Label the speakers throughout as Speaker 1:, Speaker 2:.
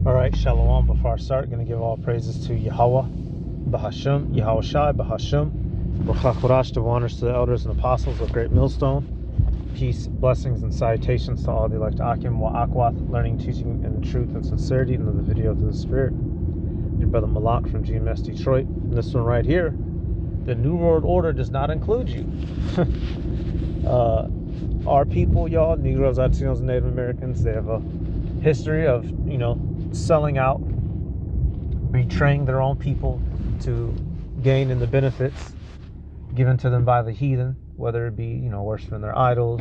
Speaker 1: Alright, Shalom. Before I start, I'm going to give all praises to Yahweh, Bahasham, Yahweh Shai, Bahasham, Baruch HaKodesh, the honors to the elders and apostles of Great Millstone. Peace, blessings, and salutations to all the elect Akim, Wa'akwath, learning, teaching, and truth and sincerity, and the video through the Spirit. Your brother Malak from GMS Detroit. And this one right here, the New World Order does not include you. Our people, y'all, Negroes, Latinos, and Native Americans, they have a history of, selling out, betraying their own people to gain in the benefits given to them by the heathen, whether it be, worshiping their idols,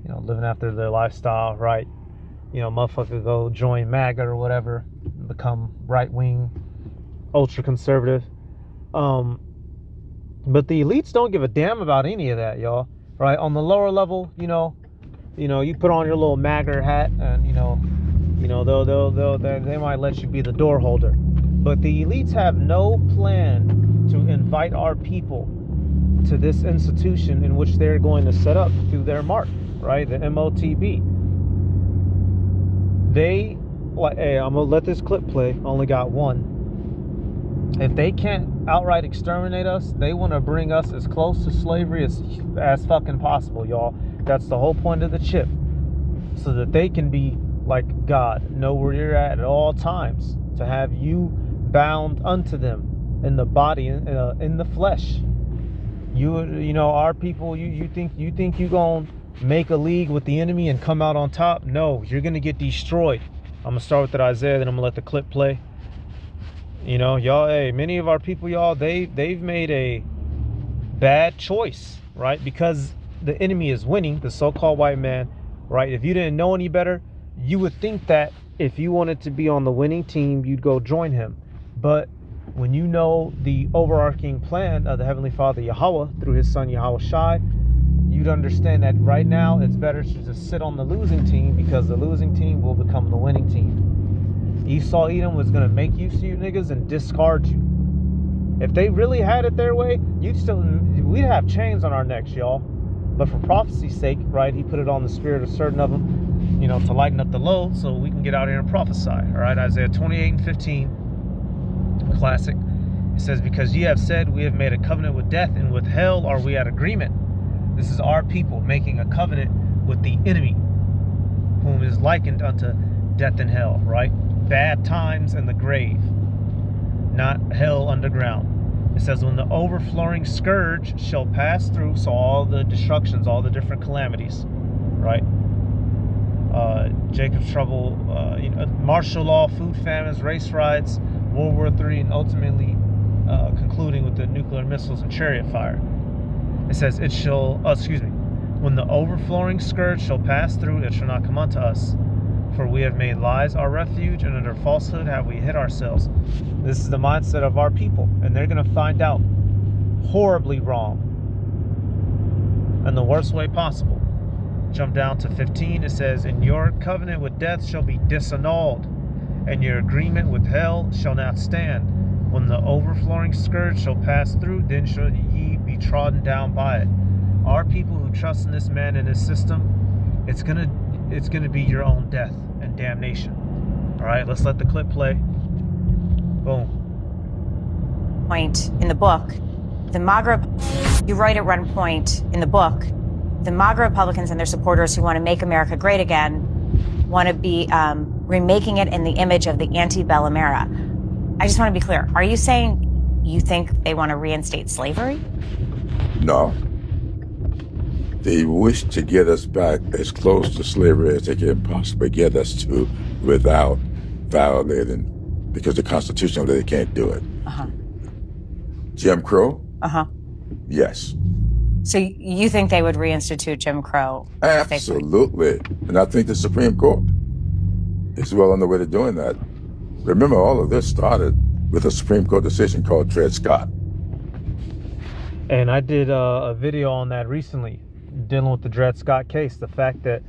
Speaker 1: living after their lifestyle, right? Motherfucker go join MAGA or whatever, become right-wing, ultra-conservative. But the elites don't give a damn about any of that, y'all, right? On the lower level, you put on your little MAGA hat and, they might let you be the door holder. But the elites have no plan to invite our people to this institution in which they're going to set up through their mark, right? The MOTB. Hey, I'm going to let this clip play. Only got one. If they can't outright exterminate us, they want to bring us as close to slavery as fucking possible, y'all. That's the whole point of the chip. So that they can be like God, know where you're at all times, to have you bound unto them in the body, in the flesh. Our people, you think you gonna make a league with the enemy and come out on top? No, you're gonna get destroyed. I'm gonna start with that Isaiah, then I'm gonna let the clip play. Y'all, hey, many of our people, y'all, they've made a bad choice, right? Because the enemy is winning, the so-called white man, right? If you didn't know any better, you would think that if you wanted to be on the winning team, you'd go join him. But when you know the overarching plan of the Heavenly Father Yahweh through his son Yahweh Shai, you'd understand that right now it's better to just sit on the losing team, because the losing team will become the winning team. Esau Edom was going to make use of you niggas and discard you. If they really had it their way, we'd have chains on our necks, y'all. But for prophecy's sake, right, he put it on the spirit of certain of them, to lighten up the load so we can get out here and prophesy. All right, Isaiah 28:15, classic. It says, because ye have said, we have made a covenant with death, and with hell are we at agreement. This is our people making a covenant with the enemy, whom is likened unto death and hell, right? Bad times and the grave, not hell underground. It says, when the overflowing scourge shall pass through, so all the destructions, all the different calamities, right? Jacob's trouble, martial law, food famines, race riots, World War III, and ultimately concluding with the nuclear missiles and chariot fire. It says, when the overflowing scourge shall pass through, it shall not come unto us. For we have made lies our refuge, and under falsehood have we hid ourselves. This is the mindset of our people, and they're going to find out horribly wrong in the worst way possible. Jump down to 15. It says, and your covenant with death shall be disannulled, and your agreement with hell shall not stand. When the overflowing scourge shall pass through, then shall ye be trodden down by it. Our people who trust in this man and his system, it's gonna be your own death and damnation. All right, let's let the clip play. Boom.
Speaker 2: Point in the book, the MAGA, you write at one point in the book, the MAGA Republicans and their supporters who want to make America great again want to be remaking it in the image of the antebellum era. I just want to be clear. Are you saying you think they want to reinstate slavery?
Speaker 3: No. They wish to get us back as close to slavery as they can possibly get us to without violating, because the Constitution, they can't do it.
Speaker 2: Uh-huh.
Speaker 3: Jim Crow?
Speaker 2: Uh-huh.
Speaker 3: Yes.
Speaker 2: So you think they would reinstitute Jim Crow?
Speaker 3: Absolutely. And I think the Supreme Court is well on the way to doing that. Remember, all of this started with a Supreme Court decision called Dred Scott.
Speaker 1: And I did a video on that recently, dealing with the Dred Scott case. The fact that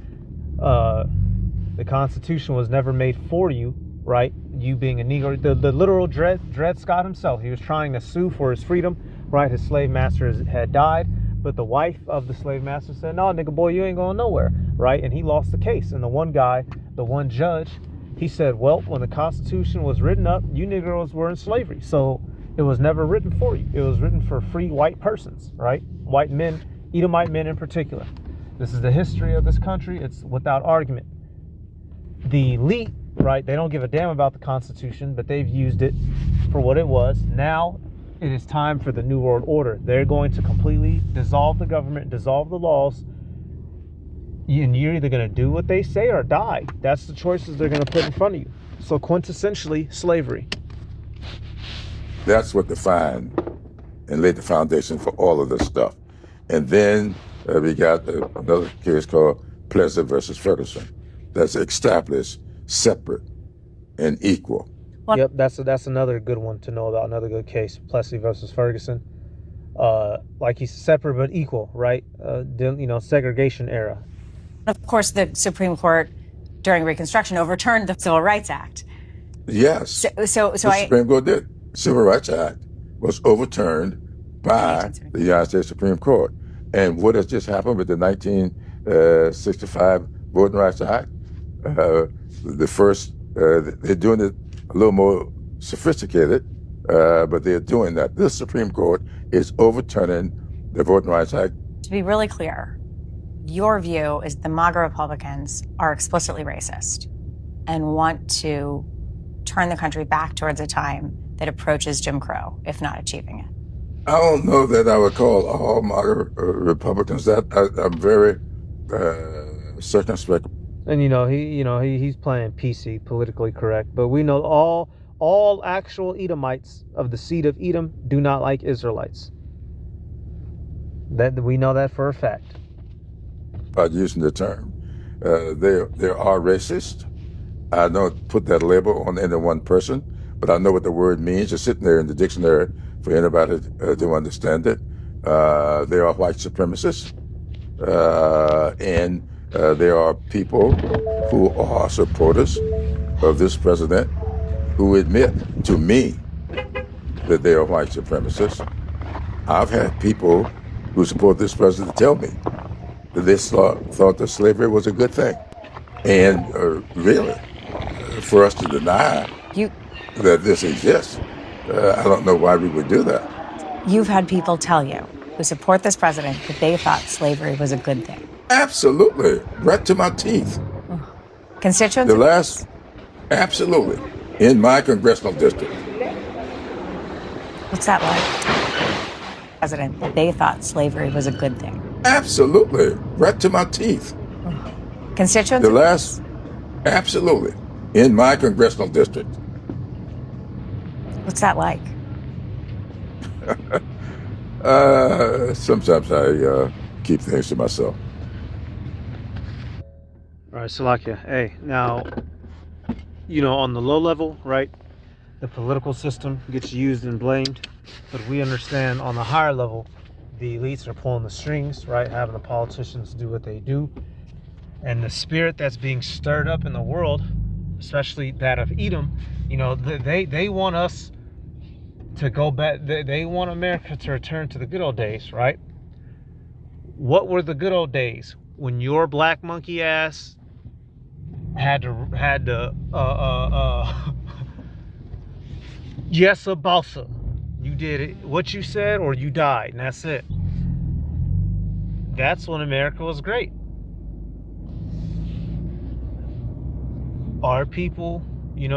Speaker 1: the Constitution was never made for you, right? You being a Negro, the literal Dred Scott himself, he was trying to sue for his freedom, right? His slave master had died, but the wife of the slave master said, no, nigga boy, you ain't going nowhere, right? And he lost the case. And the one guy, the one judge, He said, well, when the Constitution was written up, you Negroes were in slavery. So it was never written for you. It was written for free white persons, right? White men, Edomite men in particular. This is the history of this country. It's without argument. The elite, right, they don't give a damn about the Constitution, but they've used it for what it was. Now it is time for the New World Order. They're going to completely dissolve the government, dissolve the laws, and you're either going to do what they say or die. That's the choices they're going to put in front of you. So quintessentially, slavery.
Speaker 3: That's what defined and laid the foundation for all of this stuff. And then we got another case called Plessy versus Ferguson. That's established separate and equal.
Speaker 1: Yep, that's another good one to know about. Another good case, Plessy versus Ferguson. Like he's separate but equal, right? Segregation era.
Speaker 2: Of course, the Supreme Court during Reconstruction overturned the Civil Rights Act.
Speaker 3: Yes. The Supreme Court did. Civil Rights Act was overturned by the United States Supreme Court. And what has just happened with the 1965 Voting Rights Act? They're doing it a little more sophisticated, but they're doing that. This Supreme Court is overturning the Voting Rights Act.
Speaker 2: To be really clear, your view is the MAGA Republicans are explicitly racist and want to turn the country back towards a time that approaches Jim Crow, if not achieving it.
Speaker 3: I don't know that I would call all MAGA Republicans that. I'm very circumspect.
Speaker 1: And he's playing PC, politically correct. But we know all actual Edomites of the seed of Edom do not like Israelites. That we know that for a fact.
Speaker 3: By using the term, they are racist. I don't put that label on any one person, but I know what the word means. It's sitting there in the dictionary for anybody to understand it. They are white supremacists, and there are people who are supporters of this president who admit to me that they are white supremacists. I've had people who support this president tell me that they thought that slavery was a good thing. And really, for us to deny that this exists, I don't know why we would do that.
Speaker 2: You've had people tell you who support this president that they thought slavery was a good thing.
Speaker 3: Absolutely. Right to my teeth.
Speaker 2: Constituents?
Speaker 3: Absolutely. In my congressional district.
Speaker 2: What's that like? President, that they thought slavery was a good thing.
Speaker 3: Absolutely. Right to my teeth.
Speaker 2: Constituents?
Speaker 3: Absolutely. In my congressional district.
Speaker 2: What's that like?
Speaker 3: Sometimes I keep things to myself.
Speaker 1: All right, Salakia. Hey, now, on the low level, right, the political system gets used and blamed, but we understand on the higher level, the elites are pulling the strings, right, having the politicians do what they do, and the spirit that's being stirred up in the world, especially that of Edom, they want us to go back. They want America to return to the good old days, right? What were the good old days? When your black monkey ass had to yes, a balsa. You did it, what you said, or you died, and that's it. That's when America was great. Our people, you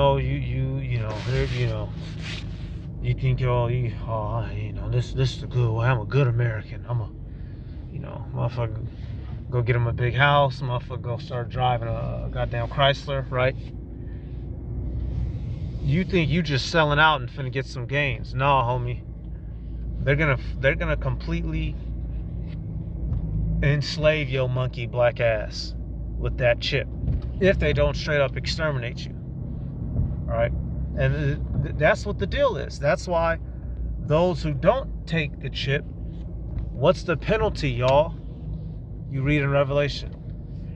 Speaker 1: think this is the good way. I'm a good American. Motherfucker, go get him a big house. Motherfucker, go start driving a goddamn Chrysler, right? You think you just selling out and finna get some gains? No, homie. They're gonna completely enslave your monkey black ass with that chip if they don't straight up exterminate you. All right, and that's what the deal is. That's why those who don't take the chip, what's the penalty, y'all? You read in Revelation.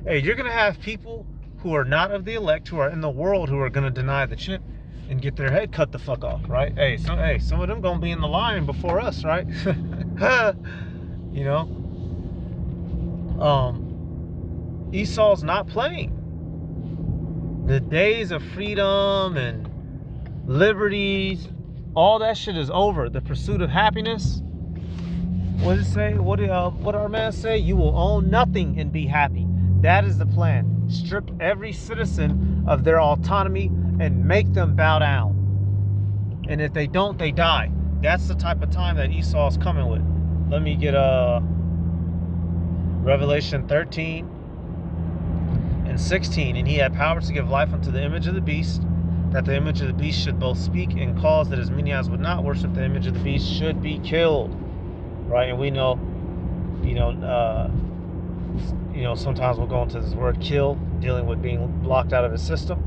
Speaker 1: Hey, you're gonna have people who are not of the elect, who are in the world, who are gonna deny the chip and get their head cut the fuck off, right? Some of them gonna be in the line before us, right? Esau's not playing. The days of freedom and liberties, all that shit is over. The pursuit of happiness. What does it say? What our man say? You will own nothing and be happy. That is the plan. Strip every citizen of their autonomy and make them bow down. And if they don't, they die. That's the type of time that Esau's coming with. Let me get Revelation 13 and 16. And he had power to give life unto the image of the beast, that the image of the beast should both speak and cause that as many as would not worship the image of the beast should be killed. Right? And we know, sometimes we'll go into this word kill, dealing with being blocked out of his system,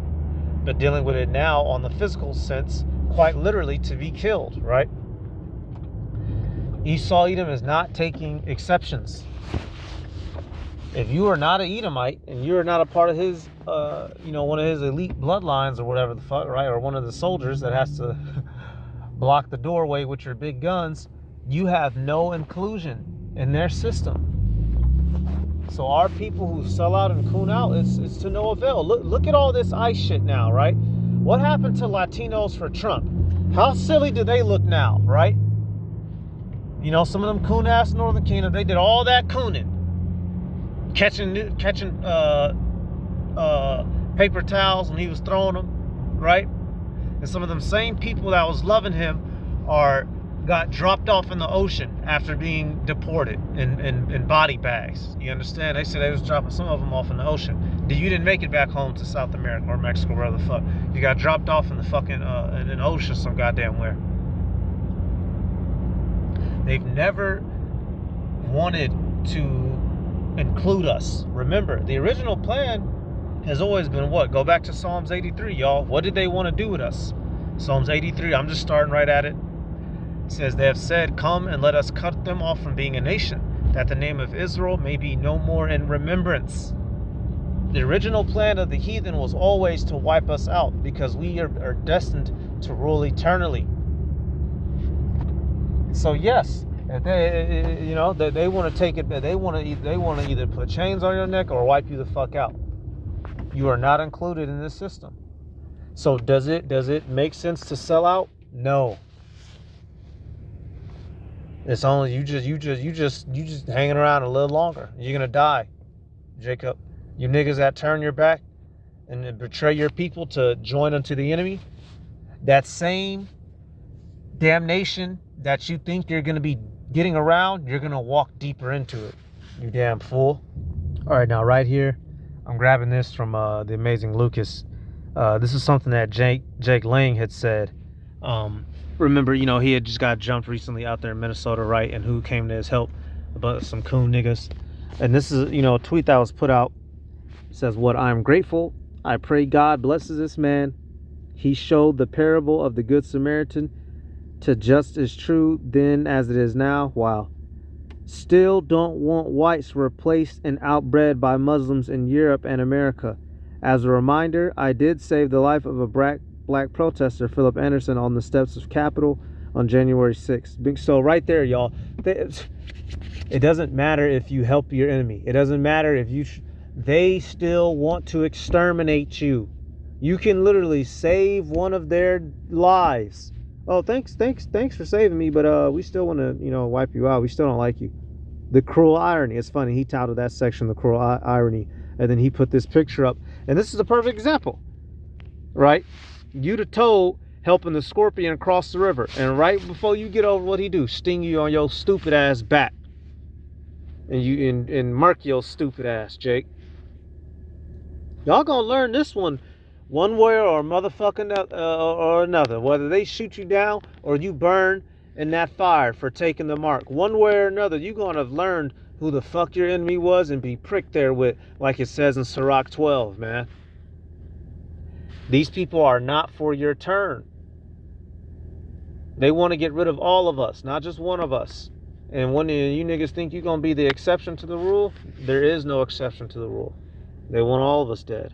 Speaker 1: but dealing with it now on the physical sense, quite literally to be killed, right? Esau Edom is not taking exceptions. If you are not an Edomite and you are not a part of his, one of his elite bloodlines or whatever the fuck, right? Or one of the soldiers that has to block the doorway with your big guns, you have no inclusion in their system. So our people who sell out and coon out, it's to no avail. Look at all this ICE shit now, right? What happened to Latinos for Trump? How silly do they look now, right? Some of them coon ass Northern Kingdom, they did all that cooning, catching paper towels when he was throwing them, right? And some of them same people that was loving him got dropped off in the ocean after being deported in body bags. You understand? They said they was dropping some of them off in the ocean. You didn't make it back home to South America or Mexico, wherever the fuck. You got dropped off in the fucking in an ocean some goddamn where. They've never wanted to include us. Remember, the original plan has always been what? Go back to Psalms 83, y'all. What did they want to do with us? Psalms 83, I'm just starting right at it. It says, they have said, come and let us cut them off from being a nation, that the name of Israel may be no more in remembrance. The original plan of the heathen was always to wipe us out because we are destined to rule eternally. So yes, if they want to take it, they want to either put chains on your neck or wipe you the fuck out. You are not included in this system. So does it make sense to sell out? No. It's only you just hanging around a little longer. You're gonna die, Jacob. You niggas that turn your back and betray your people to join unto the enemy, that same damnation that you think you're gonna be getting around, you're gonna walk deeper into it. You damn fool. All right, now right here, I'm grabbing this from the amazing Lucas. This is something that Jake Lang had said. Remember, he had just got jumped recently out there in Minnesota, right? And who came to his help? But some coon niggas. And this is, a tweet that was put out. It says, what I'm grateful. I pray God blesses this man. He showed the parable of the Good Samaritan to just as true then as it is now. Wow. Still don't want whites replaced and outbred by Muslims in Europe and America. As a reminder, I did save the life of a black protester, Philip Anderson, on the steps of Capitol on January 6th. So right there, y'all, it doesn't matter if you help your enemy. It doesn't matter if they still want to exterminate you. You can literally save one of their lives. Oh, thanks for saving me, but we still want to, wipe you out. We still don't like you. The cruel irony. It's funny. He titled that section "The Cruel Irony," and then he put this picture up. And this is a perfect example, right? You the toad helping the scorpion cross the river, and right before you get over, what he do? Sting you on your stupid ass back, and mark your stupid ass, Jake. Y'all gonna learn this one way or motherfucking or another. Whether they shoot you down or you burn in that fire for taking the mark, one way or another, you gonna have learned who the fuck your enemy was and be pricked there with, like it says in Sirach 12, man. These people are not for your turn. They want to get rid of all of us, not just one of us. And when you niggas think you're going to be the exception to the rule, there is no exception to the rule. They want all of us dead.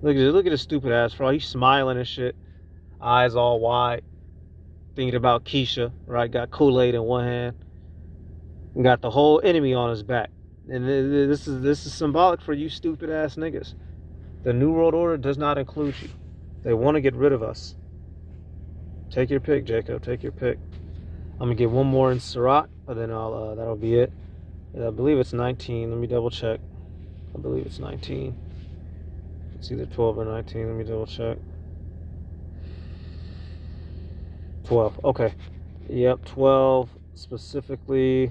Speaker 1: Look at this stupid ass bro. He's smiling and shit. Eyes all wide. Thinking about Keisha, right? Got Kool-Aid in one hand. And got the whole enemy on his back. And this is symbolic for you stupid ass niggas. The New World Order does not include you. They want to get rid of us. Take your pick, Jacob. Take your pick. I'm gonna get one more in Sirach, but then that'll be it. I believe it's 19. Let me double check. I believe it's 19. It's either 12 or 19. Let me double check. 12. Okay. Yep, 12 specifically.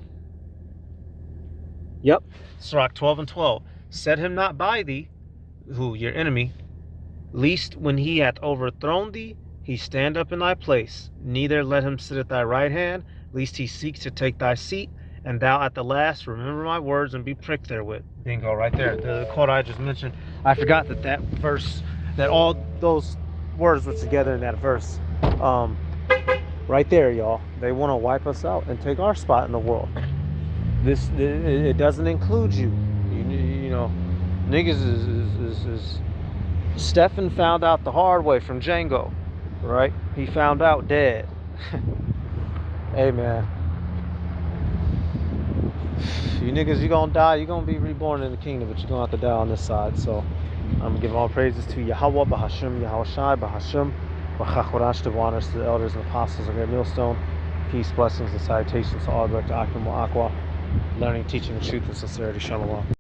Speaker 1: Yep. Sirach 12 and 12. Set him not by thee, who your enemy, lest when he hath overthrown thee, he stand up in thy place. Neither let him sit at thy right hand, lest he seek to take thy seat. And thou at the last remember my words and be pricked therewith. Bingo, right there. The quote I just mentioned. I forgot that verse, that all those words were together in that verse. Right there, y'all. They want to wipe us out and take our spot in the world. It doesn't include you. You know, niggas is Stefan found out the hard way from Django, right? He found out dead. Hey, man. You niggas, you gonna die. You gonna be reborn in the kingdom, but you gonna have to die on this side. So I'm gonna give all praises to Yahweh, Bahashim, Yahweh Shai, Bahashim, Bachachorash, to honors to the elders and apostles of Great Millstone. Peace, blessings, and salutations to all direct to Akim Aqua, learning, teaching, the truth, and sincerity. Shalom.